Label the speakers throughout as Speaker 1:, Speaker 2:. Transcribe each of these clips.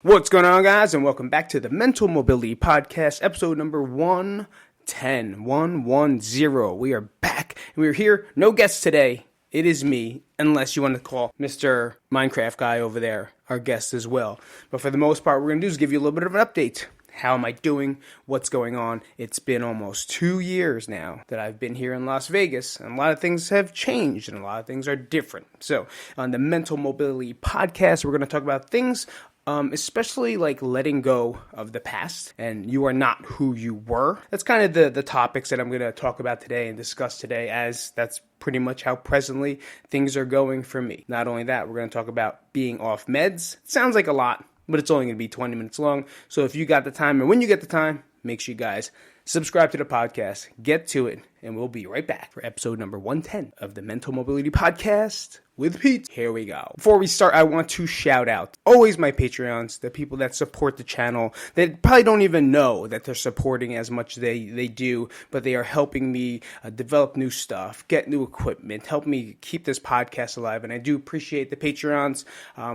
Speaker 1: What's going on, guys, and welcome back to the Mental Mobility Podcast, episode number 110. We are back, and we're here. No guests today. It is me, unless you want to call Mr. Minecraft guy over there our guest as well. But for the most part, what we're going to do is give you a little bit of an update. How am I doing? What's going on? It's been almost 2 years now that I've been here in Las Vegas, and a lot of things have changed, and a lot of things are different. So, on the Mental Mobility Podcast, we're going to talk about things especially like letting go of the past, and you are not who you were. That's kind of the topics that I'm going to talk about today and discuss today, as that's pretty much how presently things are going for me. Not only that, we're going to talk about being off meds. It sounds like a lot, but it's only going to be 20 minutes long. So if you got the time, and when you get the time, make sure you guys subscribe to the podcast, get to it, and we'll be right back for episode number 110 of the Mental Mobility Podcast with Pete. Here we go. Before we start, I want to shout out always my Patreons, the people that support the channel, that probably don't even know that they're supporting as much as they do, but they are helping me develop new stuff, get new equipment, help me keep this podcast alive, and I do appreciate the Patreons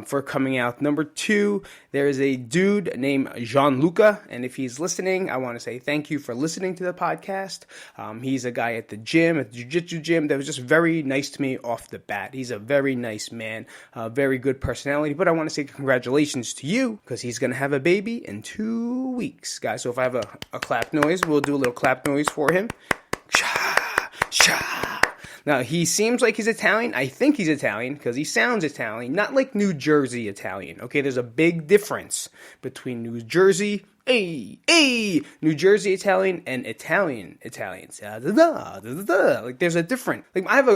Speaker 1: for coming out. Number 2, there is a dude named Gianluca, and if he's listening, I want to say thank you for listening to the podcast. He's a guy at the gym, at the jiu-jitsu gym, that was just very nice to me off the bat. He's a very nice man, very good personality, but I want to say congratulations to you, because he's going to have a baby in 2 weeks, guys. So if I have a clap noise, we'll do a little clap noise for him. Sha, sha. Now, he seems like he's Italian. I think he's Italian because he sounds Italian, not like New Jersey Italian. Okay, there's a big difference between New Jersey, New Jersey Italian and Italian Italians. Like, there's a different, like, I have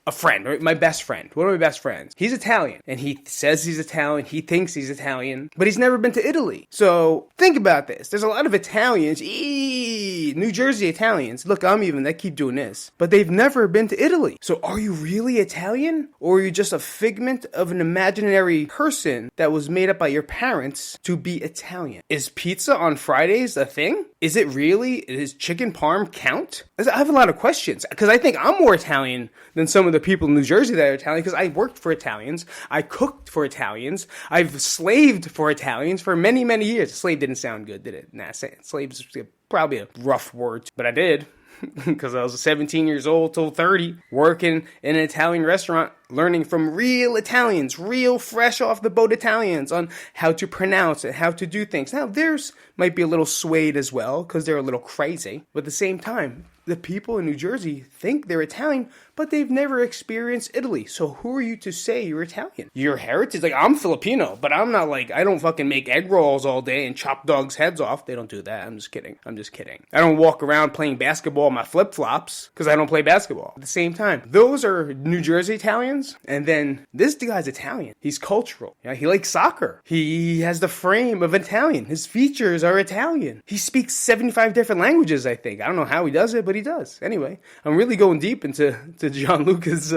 Speaker 1: a friend, right? My best friend, one of my best friends. He's Italian, and he says he's Italian. He thinks he's Italian, but he's never been to Italy. So think about this. There's a lot of Italians, New Jersey Italians. Look, that keep doing this, but they've never been to Italy. So are you really Italian, or are you just a figment of an imaginary person that was made up by your parents to be Italian? Is pizza on Fridays a thing? Is it really? Does chicken parm count? I have a lot of questions, because I think I'm more Italian than some of the people in New Jersey that are Italian, because I worked for Italians, I cooked for Italians, I've slaved for Italians for many, many years. Slave didn't sound good, did it? Nah, slave is probably a rough word, but I did, because I was 17 years old till 30, working in an Italian restaurant, learning from real Italians, real fresh off the boat Italians, on how to pronounce it, how to do things. Now, theirs might be a little swayed as well, because they're a little crazy, but at the same time, the people in New Jersey think they're Italian, but they've never experienced Italy. So who are you to say you're Italian? Your heritage, like, I'm Filipino, but I'm not like, I don't fucking make egg rolls all day and chop dogs' heads off. They don't do that. I'm just kidding. I don't walk around playing basketball in my flip-flops, because I don't play basketball. At the same time, those are New Jersey Italians, and then this guy's Italian. He's cultural. Yeah, he likes soccer. He has the frame of Italian. His features are Italian. He speaks 75 different languages, I think. I don't know how he does it, but he does. Anyway, I'm really going deep into Gianluca's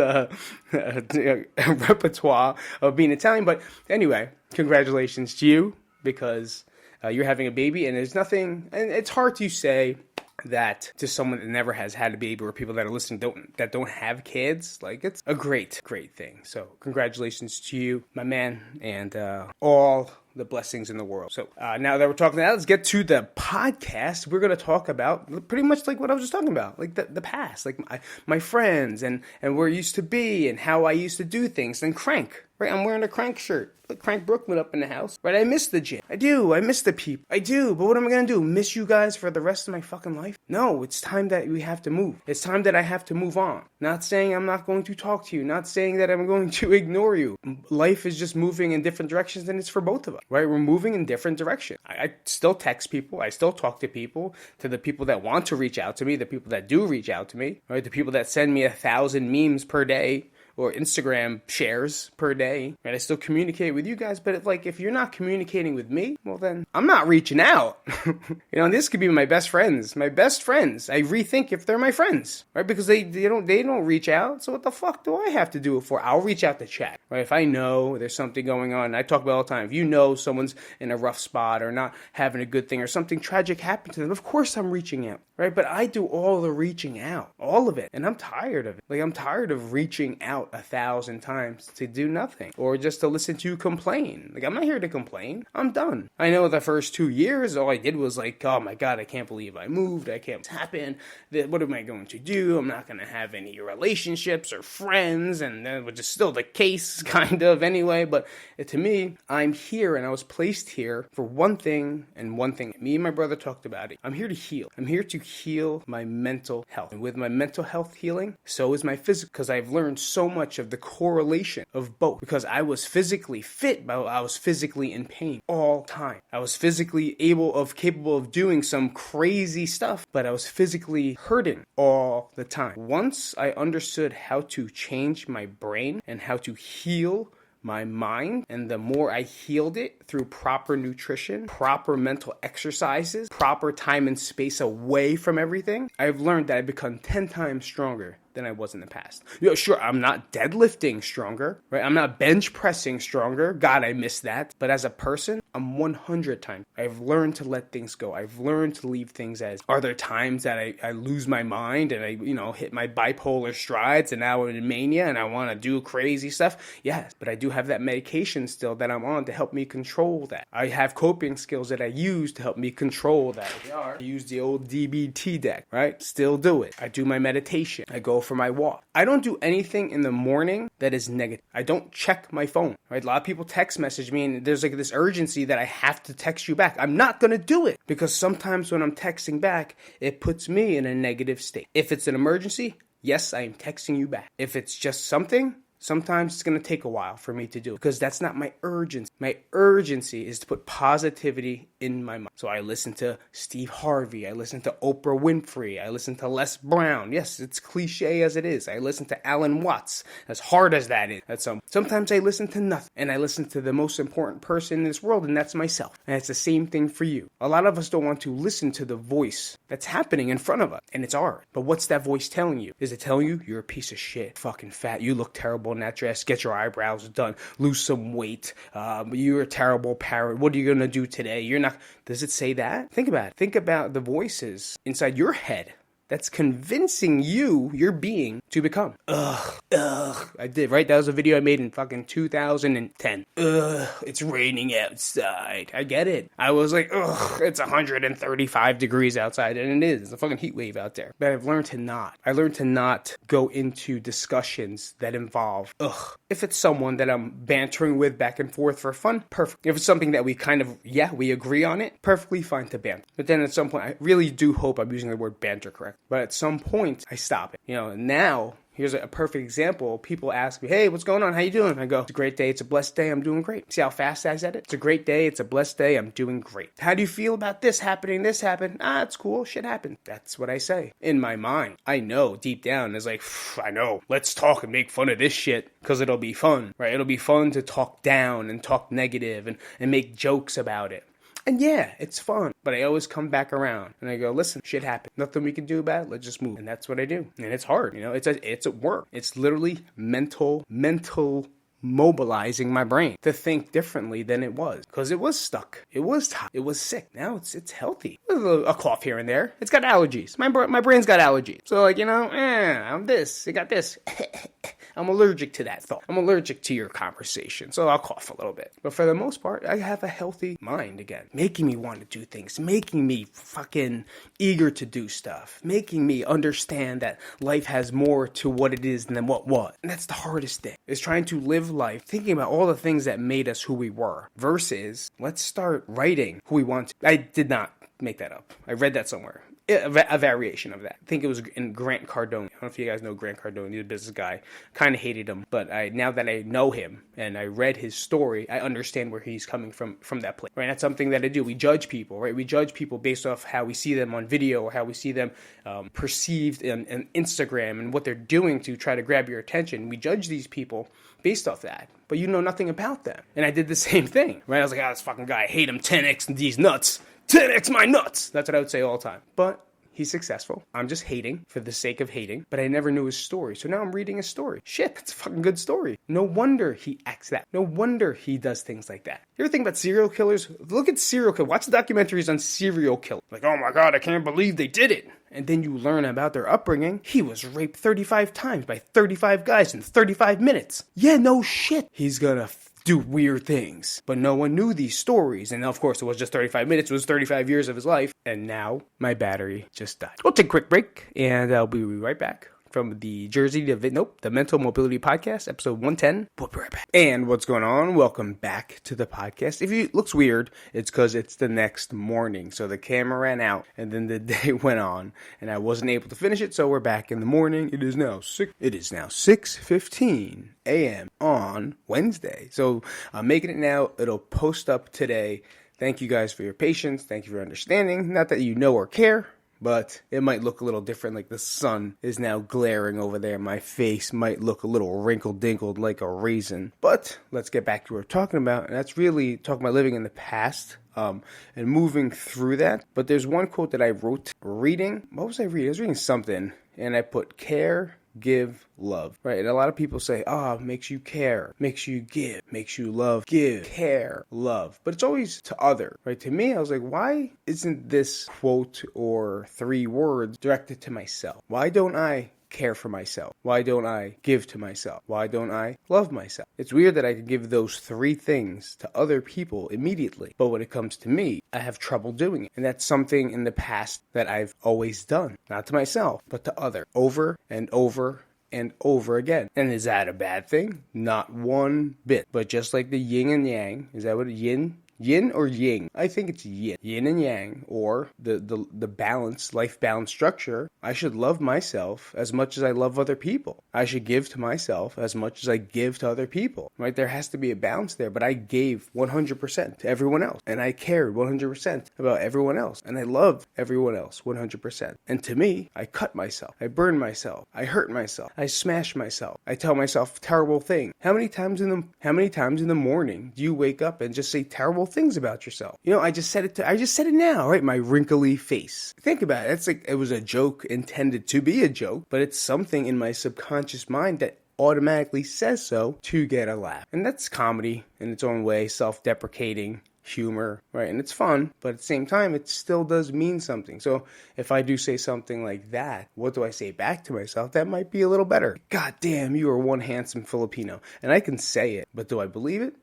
Speaker 1: repertoire of being Italian. But anyway, congratulations to you, because you're having a baby, and there's nothing, and it's hard to say that to someone that never has had a baby, or people that are listening that don't have kids. Like, it's a great thing. So congratulations to you, my man, and all the blessings in the world. So now that we're talking about, let's get to the podcast. We're going to talk about pretty much like what I was just talking about, like the past, like my friends and where I used to be and how I used to do things. And Crank, right? I'm wearing a Crank shirt. Look, Crank Brooklyn up in the house, right? I miss the gym. I do. I miss the people. I do. But what am I going to do? Miss you guys for the rest of my fucking life? No, it's time that we have to move. It's time that I have to move on. Not saying I'm not going to talk to you. Not saying that I'm going to ignore you. Life is just moving in different directions, and it's for both of us, right? We're moving in different directions. I still text people. I still talk to people, to the people that want to reach out to me, the people that do reach out to me, right? The people that send me 1,000 memes per day, or Instagram shares per day, right? I still communicate with you guys, but if you're not communicating with me, well, then I'm not reaching out. This could be my best friends. I rethink if they're my friends, right? Because they don't reach out. So what the fuck do I have to do it for? I'll reach out to chat, right? If I know there's something going on, I talk about all the time. If you know someone's in a rough spot or not having a good thing or something tragic happened to them, of course I'm reaching out, right? But I do all the reaching out, all of it, and I'm tired of it. Like, I'm tired of reaching out out 1,000 times to do nothing or just to listen to you complain. Like, I'm not here to complain. I'm done. I know the first 2 years, all I did was like, oh my God, I can't believe I moved. I can't happen. What am I going to do? I'm not going to have any relationships or friends, and which is still the case kind of anyway. But to me, I'm here and I was placed here for one thing and one thing. Me and my brother talked about it. I'm here to heal. I'm here to heal my mental health. And with my mental health healing, so is my physical, because I've learned so much of the correlation of both. Because I was physically fit, but I was physically in pain all the time. I was physically capable of doing some crazy stuff, but I was physically hurting all the time. Once I understood how to change my brain and how to heal my mind, and the more I healed it through proper nutrition, proper mental exercises, proper time and space away from everything, I've learned that I've become 10 times stronger than I was in the past. Sure, I'm not deadlifting stronger, right? I'm not bench pressing stronger. God, I miss that. But as a person, I'm 100 times. I've learned to let things go. I've learned to leave things as. Are there times that I lose my mind and I, hit my bipolar strides and now I'm in mania and I want to do crazy stuff? Yes, but I do have that medication still that I'm on to help me control that. I have coping skills that I use to help me control that. I use the old DBT deck, right? Still do it. I do my meditation. I go for my walk. I don't do anything in the morning that is negative. I don't check my phone, right? A lot of people text message me and there's like this urgency that I have to text you back. I'm not going to do it because sometimes when I'm texting back, it puts me in a negative state. If it's an emergency, yes, I am texting you back. If it's just something, sometimes it's going to take a while for me to do it because that's not my urgency. My urgency is to put positivity in my mind. So I listen to Steve Harvey. I listen to Oprah Winfrey. I listen to Les Brown. Yes, it's cliche as it is. I listen to Alan Watts, as hard as that is. Sometimes I listen to nothing, and I listen to the most important person in this world, and that's myself. And it's the same thing for you. A lot of us don't want to listen to the voice that's happening in front of us, and it's ours. But what's that voice telling you? Is it telling you you're a piece of shit, fucking fat, you look terrible in that dress, get your eyebrows done, lose some weight, you're a terrible parent, what are you gonna do today? You're not. Does it say that? Think about it. Think about the voices inside your head that's convincing you, your being, to become. I did, right? That was a video I made in fucking 2010. It's raining outside. I get it. I was like, it's 135 degrees outside, and it is. It's a fucking heat wave out there. But I've learned to not. I learned to not go into discussions that involve, If it's someone that I'm bantering with back and forth for fun, perfect. If it's something that we we agree on it, perfectly fine to banter. But then at some point, I really do hope I'm using the word banter correct. But at some point, I stop it. Now, here's a perfect example. People ask me, hey, what's going on? How you doing? I go, it's a great day. It's a blessed day. I'm doing great. See how fast I said it? It's a great day. It's a blessed day. I'm doing great. How do you feel about this happening? This happened? It's cool. Shit happened. That's what I say. In my mind, I know deep down, it's like, I know. Let's talk and make fun of this shit because it'll be fun, right? It'll be fun to talk down and talk negative and make jokes about it. And yeah, it's fun. But I always come back around and I go, listen, shit happened. Nothing we can do about it. Let's just move. And that's what I do. And it's hard. It's at work. It's literally mental mobilizing my brain to think differently than it was. Because it was stuck. It was tired. It was sick. Now it's healthy. A cough here and there. It's got allergies. My brain's got allergies. So I'm this. It got this. I'm allergic to that thought. I'm allergic to your conversation. So I'll cough a little bit. But for the most part, I have a healthy mind again. Making me want to do things. Making me fucking eager to do stuff. Making me understand that life has more to what it is than what was. And that's the hardest thing. Is trying to live life thinking about all the things that made us who we were. Versus, let's start writing who we want to. I did not make that up. I read that somewhere. A variation of that. I think it was in Grant Cardone. I don't know if you guys know Grant Cardone. He's a business guy. Kind of hated him. But now that I know him and I read his story, I understand where he's coming from that place. Right? That's something that I do. We judge people, right? We judge people based off how we see them on video or how we see them perceived on Instagram and what they're doing to try to grab your attention. We judge these people based off that. But you know nothing about them. And I did the same thing. Right? I was like, this fucking guy, I hate him, 10x and these nuts. 10x my nuts. That's what I would say all the time. But He's successful. I'm just hating for the sake of hating, but I never knew his story. So now I'm reading his story. Shit, that's a fucking good story. No wonder he acts that. No wonder he does things like that. You ever think about serial killers? Look at serial killers. Watch the documentaries on serial killers. Like, oh my God, I can't believe they did it. And then you learn about their upbringing. He was raped 35 times by 35 guys in 35 minutes. Yeah, no shit. He's gonna do weird things. But no one knew these stories. And of course, it was just 35 minutes. It was 35 years of his life. And now my battery just died. We'll take a quick break and I'll be right back. From the the Mental Mobility Podcast, episode 110. We'll be right back. And what's going on? Welcome back to the podcast. If it looks weird, it's because it's the next morning. So the camera ran out and then the day went on and I wasn't able to finish it. So we're back in the morning. It is now 6:15 a.m. on Wednesday. So I'm making it now. It'll post up today. Thank you guys for your patience. Thank you for understanding. Not that you know or care, but it might look a little different, like the sun is now glaring over there. My face might look a little wrinkled-dinkled like a raisin. But let's get back to what we're talking about, and that's really talking about living in the past and moving through that. But there's one quote that I wrote reading. What was I reading? I was reading something, and I put care, give, love, right? And a lot of people say, makes you care, makes you give, makes you love, give, care, love. But it's always to other, right? To me, I was like, why isn't this quote or 3 words directed to myself? Why don't I care for myself? Why don't I give to myself? Why don't I love myself? It's weird that I can give those 3 things to other people immediately, but when it comes to me, I have trouble doing it. And that's something in the past that I've always done, not to myself, but to other, over and over and over again. And is that a bad thing? Not one bit. But just like the yin and yang, is that what yin or yang? I think it's yin. Yin and yang, or the balance, life balance structure. I should love myself as much as I love other people. I should give to myself as much as I give to other people, right? There has to be a balance there, but I gave 100% to everyone else, and I cared 100% about everyone else, and I loved everyone else 100%. And to me, I cut myself, I burn myself, I hurt myself, I smash myself, I tell myself terrible things. How many times in the morning do you wake up and just say terrible things about yourself? You know, I just said it now, right? My wrinkly face. Think about it. It's like it was a joke intended to be a joke, but it's something in my subconscious mind that automatically says so to get a laugh. And that's comedy in its own way, self-deprecating humor, right? And it's fun, but at the same time, it still does mean something. So if I do say something like that, what do I say back to myself? That might be a little better. God damn, you are one handsome Filipino. And I can say it, but do I believe it?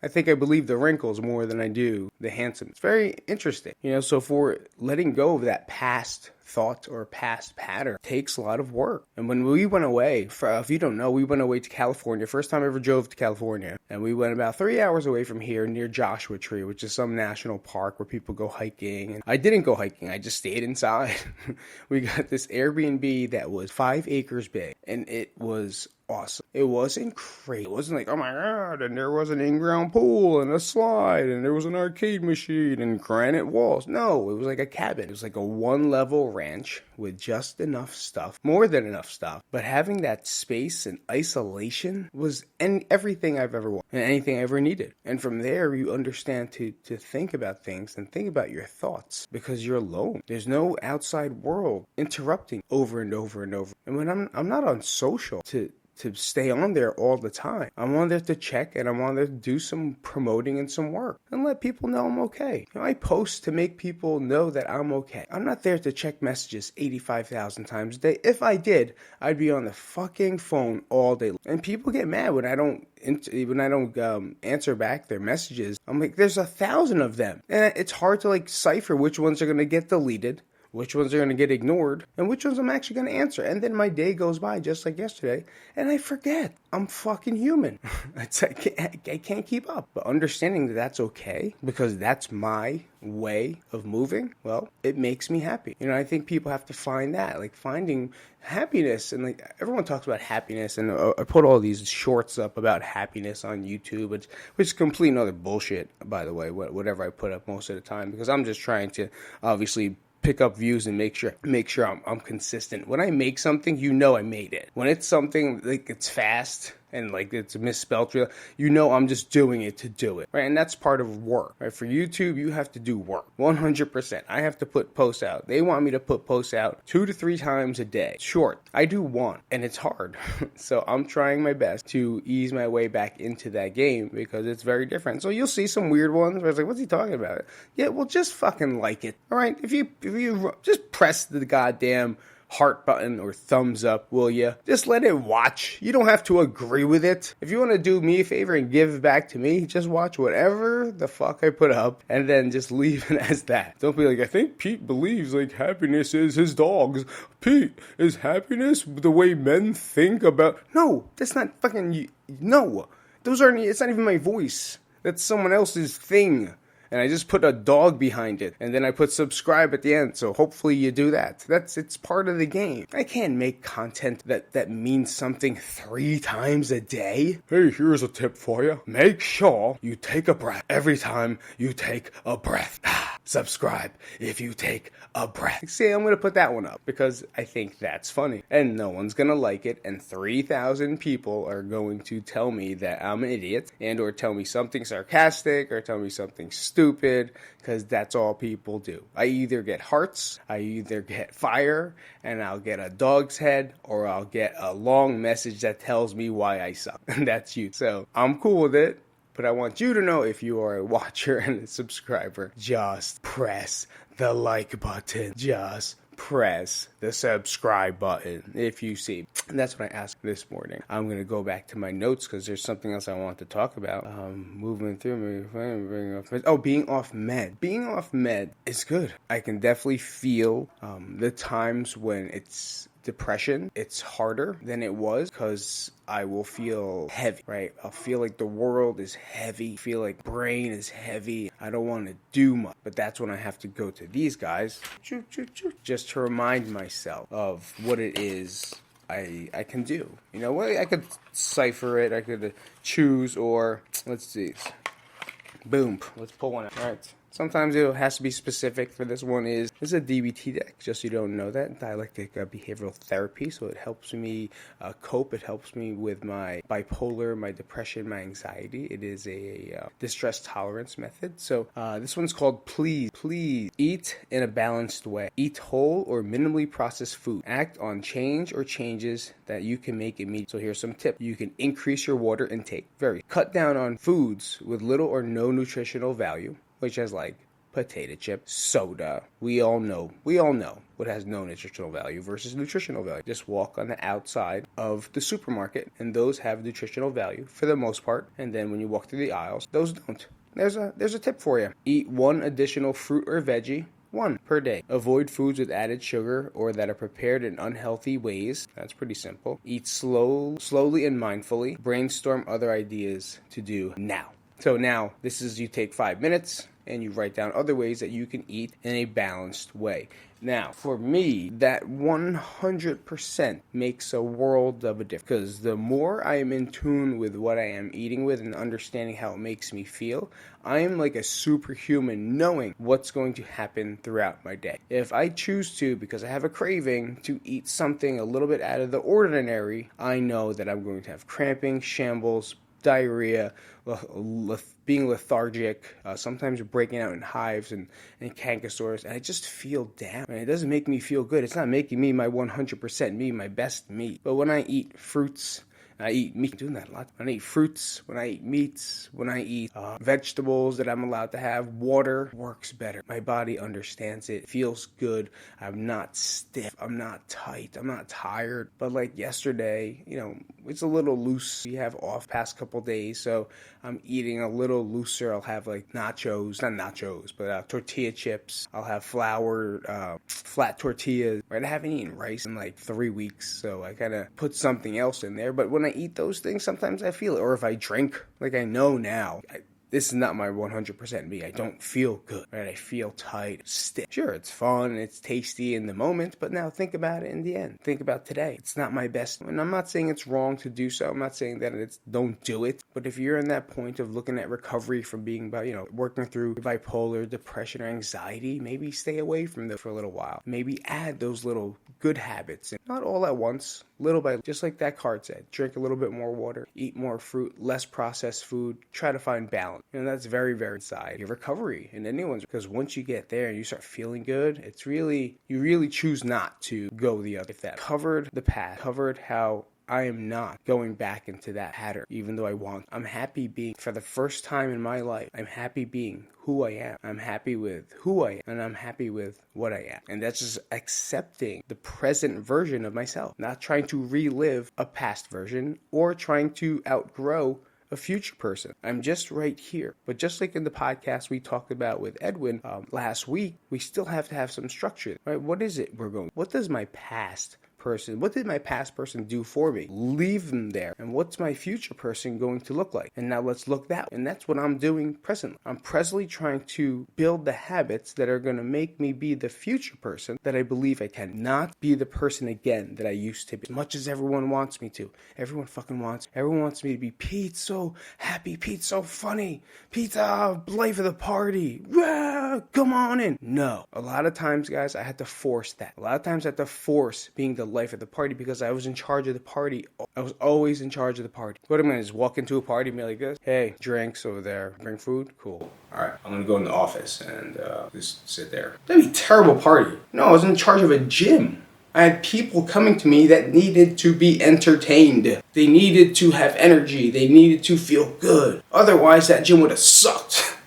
Speaker 1: I think I believe the wrinkles more than I do the handsome. It's very interesting. You know, so for letting go of that past thought or past pattern takes a lot of work. And when we went away, if you don't know, we went away to California. First time I ever drove to California. And we went about 3 hours away from here near Joshua Tree, which is some national park where people go hiking. And I didn't go hiking. I just stayed inside. We got this Airbnb that was 5 acres big. And it was awesome. It wasn't crazy. It wasn't like, oh my God, and there was an in-ground pool and a slide and there was an arcade machine and granite walls. No, it was like a cabin. It was like a 1-level ranch with just enough stuff, more than enough stuff. But having that space and isolation was everything I've ever wanted and anything I ever needed. And from there, you understand to think about things and think about your thoughts because you're alone. There's no outside world interrupting over and over and over. And when I'm not on social to stay on there all the time. I'm on there to check and I'm on there to do some promoting and some work and let people know I'm okay. You know, I post to make people know that I'm okay. I'm not there to check messages 85,000 times a day. If I did, I'd be on the fucking phone all day. And people get mad when I don't answer back their messages. I'm like, there's 1,000 of them. And it's hard to like cipher which ones are going to get deleted, which ones are going to get ignored, and which ones I'm actually going to answer. And then my day goes by just like yesterday, and I forget. I'm fucking human. I can't keep up. But understanding that that's okay, because that's my way of moving, well, it makes me happy. You know, I think people have to find that, like finding happiness. And like everyone talks about happiness, and I put all these shorts up about happiness on YouTube, which is complete and utter bullshit, by the way, whatever I put up most of the time, because I'm just trying to obviously pick up views and make sure I'm consistent. When I make something, you know I made it. When it's something like it's fast and like it's misspelled, you know I'm just doing it to do it, right? And that's part of work, right? For YouTube, you have to do work 100%. I have to put posts out. They want me to put posts out 2 to 3 times a day. Short. I do one, and it's hard. So I'm trying my best to ease my way back into that game because it's very different. So you'll see some weird ones where it's like, what's he talking about? Yeah, well, just fucking like it, all right? If you just press the goddamn heart button or thumbs up, will you? Just let it watch. You don't have to agree with it. If you want to do me a favor and give back to me, just watch whatever the fuck I put up and then just leave it as that. Don't be like, I think Pete believes like happiness is his dogs. Pete, is happiness the way men think about? No, that's not fucking, no. It's not even my voice. That's someone else's thing. And I just put a dog behind it. And then I put subscribe at the end. So hopefully you do that. It's part of the game. I can't make content that means something 3 times a day. Hey, here's a tip for you. Make sure you take a breath every time you take a breath. Subscribe if you take a breath. See, I'm going to put that one up because I think that's funny. And no one's going to like it. And 3,000 people are going to tell me that I'm an idiot and or tell me something sarcastic or tell me something stupid because that's all people do. I either get hearts, I either get fire, and I'll get a dog's head, or I'll get a long message that tells me why I suck. And that's you. So I'm cool with it. But I want you to know, if you are a watcher and a subscriber, just press the like button. Just press the subscribe button if you see. And that's what I asked this morning. I'm going to go back to my notes because there's something else I want to talk about. Moving through, being off med. Being off med is good. I can definitely feel the times when it's depression, it's harder than it was because I will feel heavy, right? I'll feel like the world is heavy, feel like brain is heavy. I don't want to do much, but that's when I have to go to these guys just to remind myself of what it is I can do. You know what? I could cipher it, I could choose, or let's see. Boom. Let's pull one out. All right. Sometimes it has to be specific. For this one is a DBT deck, just so you don't know that. Dialectic behavioral therapy. So it helps me cope. It helps me with my bipolar, my depression, my anxiety. It is a distress tolerance method. So this one's called Please. Please eat in a balanced way. Eat whole or minimally processed food. Act on change or changes that you can make immediately. So here's some tips. You can increase your water intake. Cut down on foods with little or no nutritional value, which is like potato chip, soda. We all know what has no nutritional value versus nutritional value. Just walk on the outside of the supermarket, and those have nutritional value for the most part. And then when you walk through the aisles, those don't. There's a tip for you. Eat 1 additional fruit or veggie. 1 per day. Avoid foods with added sugar or that are prepared in unhealthy ways. That's pretty simple. Eat slowly and mindfully. Brainstorm other ideas to do now. So now, this is you take 5 minutes and you write down other ways that you can eat in a balanced way. Now, for me, that 100% makes a world of a difference. Because the more I am in tune with what I am eating with and understanding how it makes me feel, I am like a superhuman knowing what's going to happen throughout my day. If I choose to, because I have a craving, to eat something a little bit out of the ordinary, I know that I'm going to have cramping, shambles, diarrhea, being lethargic, sometimes breaking out in hives and canker sores, and I just feel down. And it doesn't make me feel good. It's not making me my 100% me, my best me. But when I eat fruits, I eat meat. I'm doing that a lot. When I eat fruits, when I eat meats, when I eat vegetables that I'm allowed to have, water works better. My body understands it. It feels good. I'm not stiff. I'm not tight. I'm not tired. But like yesterday, it's a little loose. We have off past couple days, so I'm eating a little looser. I'll have like not nachos, but tortilla chips. I'll have flour, flat tortillas. Right? I haven't eaten rice in like 3 weeks, so I kind of put something else in there. But when I eat those things, sometimes I feel it. Or if I drink, like I know now, this is not my 100% me. I don't feel good, right? I feel tight, stiff. Sure, it's fun, it's tasty in the moment, but now think about it in the end. Think about today. It's not my best. And I'm not saying it's wrong to do so. I'm not saying that it's don't do it. But if you're in that point of looking at recovery from being, working through bipolar, depression, or anxiety, maybe stay away from them for a little while. Maybe add those little good habits, and not all at once, little by little. Just like that card said, drink a little bit more water, eat more fruit, less processed food, try to find balance. That's very, very inside your recovery and anyone's, because once you get there and you start feeling good, you really choose not to go the other. If that covered the path, covered how I am not going back into that pattern, even though I want. I'm happy being, for the first time in my life, I'm happy being who I am. I'm happy with who I am, and I'm happy with what I am. And that's just accepting the present version of myself, not trying to relive a past version or trying to outgrow a future person. I'm just right here. But just like in the podcast we talked about with Edwin last week, we still have to have some structure, right? What is it what did my past person do for me? Leave them there. And what's my future person going to look like? And now let's look that way. And that's what I'm doing presently. I'm presently trying to build the habits that are going to make me be the future person that I believe I can. Not be the person again that I used to be. As much as everyone wants me to. Everyone wants me to be Pete, so happy. Pete, so funny. Pete's life of the party. Come on in. No. A lot of times, guys, I had to force that. A lot of times I had to force being the life of the party because I was in charge of the party. I was always in charge of the party. What am I gonna just walk into a party and be like this? Hey, drinks over there. Bring food? Cool. Alright, I'm gonna go in the office and just sit there. That'd be a terrible party. No, I was in charge of a gym. I had people coming to me that needed to be entertained. They needed to have energy. They needed to feel good. Otherwise, that gym would have sucked.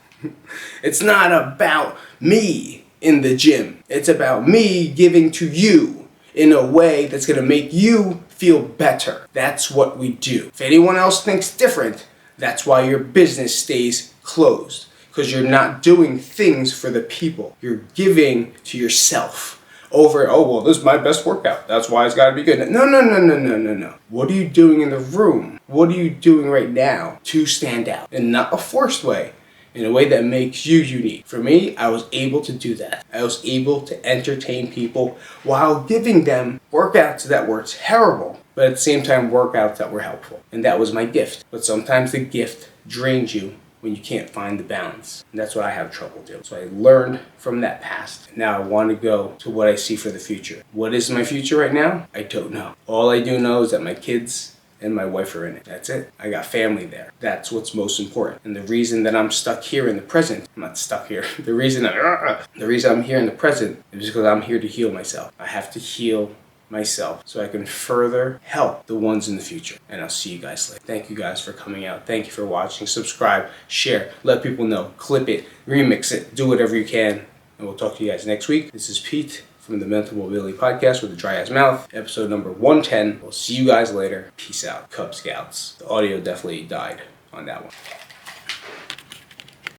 Speaker 1: It's not about me in the gym. It's about me giving to you in a way that's going to make you feel better. That's what we do. If anyone else thinks different, that's why your business stays closed. Because you're not doing things for the people. You're giving to yourself. This is my best workout. That's why it's got to be good. No. What are you doing in the room? What are you doing right now to stand out? And not a forced way. In a way that makes you unique. For me, I was able to do that. I was able to entertain people while giving them workouts that were terrible, but at the same time, workouts that were helpful. And that was my gift. But sometimes the gift drains you when you can't find the balance. And that's what I have trouble doing. So I learned from that past. Now I want to go to what I see for the future. What is my future right now? I don't know. All I do know is that my kids and my wife are in it. That's it. I got family there. That's what's most important. And the reason that I'm stuck here in the present, I'm not stuck here. The reason I'm here in the present is because I'm here to heal myself. I have to heal myself so I can further help the ones in the future. And I'll see you guys later. Thank you guys for coming out. Thank you for watching. Subscribe, share, let people know, clip it, remix it, do whatever you can. And we'll talk to you guys next week. This is Pete from the Mental Mobility Podcast with a Dry Ass Mouth, episode number 110. We'll see you guys later. Peace out, Cub Scouts. The audio definitely died on that one.